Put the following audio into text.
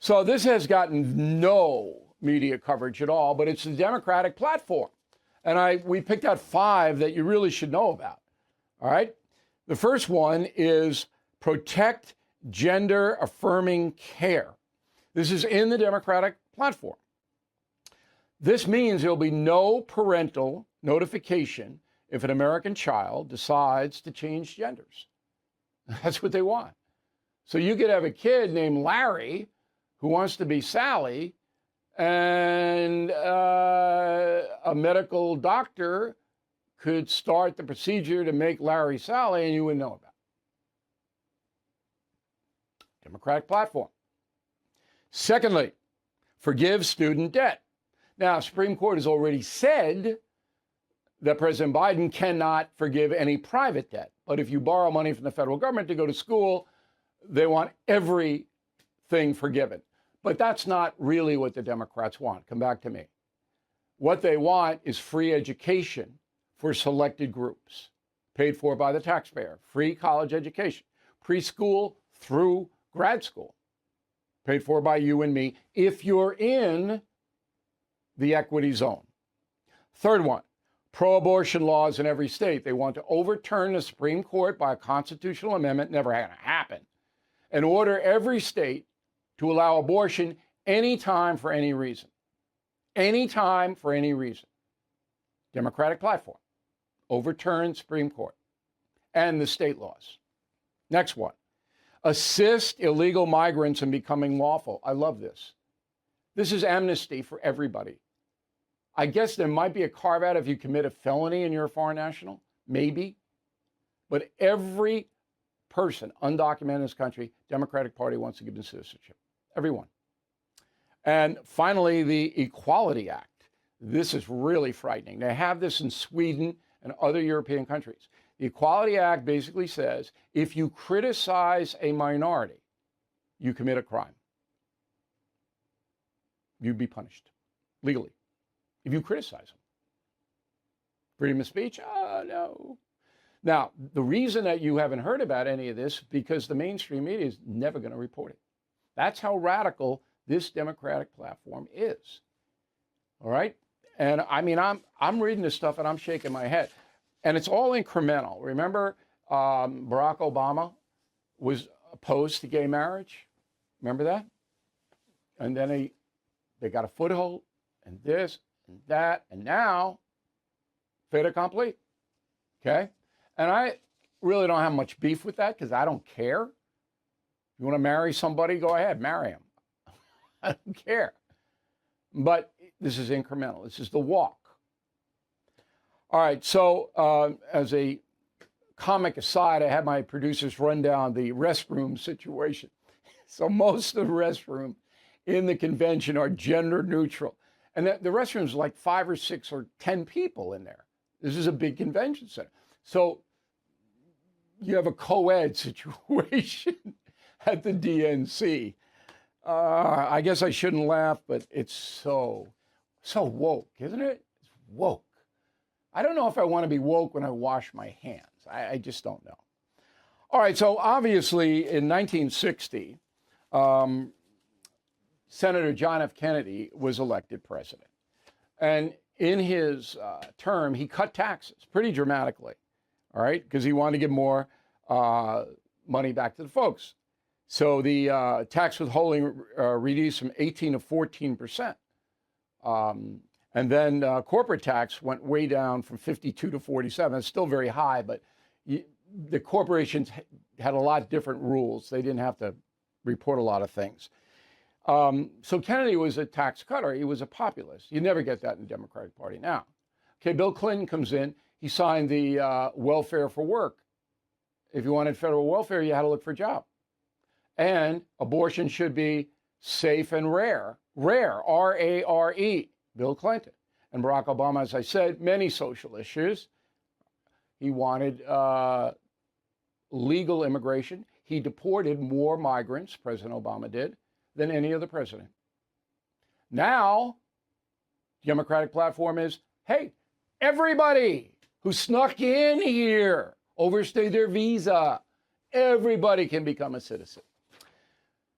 So this has gotten no media coverage at all, but it's the Democratic platform. And we picked out 5 that you really should know about. All right. The first one is protect gender affirming care. This is in the Democratic platform. This means there'll be no parental notification if an American child decides to change genders. That's what they want. So you could have a kid named Larry who wants to be Sally, and a medical doctor could start the procedure to make Larry Sally, and you wouldn't know about it. Democratic platform. Secondly, forgive student debt. Now, Supreme Court has already said that President Biden cannot forgive any private debt. But if you borrow money from the federal government to go to school, they want everything forgiven. But that's not really what the Democrats want. Come back to me. What they want is free education for selected groups, paid for by the taxpayer, free college education, preschool through grad school, paid for by you and me, if you're in the equity zone. Third one, pro-abortion laws in every state. They want to overturn the Supreme Court by a constitutional amendment, never going to happen, and order every state to allow abortion anytime for any reason. Anytime for any reason. Democratic platform. Overturn Supreme Court and the state laws. Next one. Assist illegal migrants in becoming lawful. I love this. This is amnesty for everybody. I guess there might be a carve out if you commit a felony and you're a foreign national, maybe. But every person undocumented in this country, Democratic Party wants to give them citizenship. Everyone. And finally, the Equality Act. This is really frightening. They have this in Sweden and other European countries. The Equality Act basically says if you criticize a minority, you commit a crime. You'd be punished legally if you criticize them. Freedom of speech? Oh, no. Now, the reason that you haven't heard about any of this because the mainstream media is never going to report it. That's how radical this Democratic platform is. All right? And I mean, I'm reading this stuff and I'm shaking my head. And it's all incremental. Remember, Barack Obama was opposed to gay marriage? Remember that? And then they got a foothold, and this, and that, and now, fait accompli. Okay? And I really don't have much beef with that because I don't care. If you want to marry somebody, go ahead, marry him. I don't care. But this is incremental. This is the walk. All right, so as a comic aside, I had my producers run down the restroom situation. So most of the restrooms in the convention are gender neutral. And the restrooms are like 5 or 6 or 10 people in there. This is a big convention center. So you have a co-ed situation at the DNC. I guess I shouldn't laugh, but it's so woke, isn't it? It's woke. I don't know if I want to be woke when I wash my hands. I just don't know. All right, so obviously in 1960, Senator John F. Kennedy was elected president. And in his term, he cut taxes pretty dramatically, all right, because he wanted to give more money back to the folks. So the tax withholding reduced from 18 to 14%. And then corporate tax went way down from 52 to 47. It's still very high, but the corporations had a lot different rules. They didn't have to report a lot of things. So Kennedy was a tax cutter. He was a populist. You never get that in the Democratic Party now. Okay, Bill Clinton comes in. He signed the welfare for work. If you wanted federal welfare, you had to look for a job. And abortion should be safe and rare. Rare, R-A-R-E, Bill Clinton. And Barack Obama, as I said, many social issues. He wanted legal immigration. He deported more migrants, President Obama did, than any other president. Now, the Democratic platform is, hey, everybody who snuck in here, overstayed their visa, everybody can become a citizen.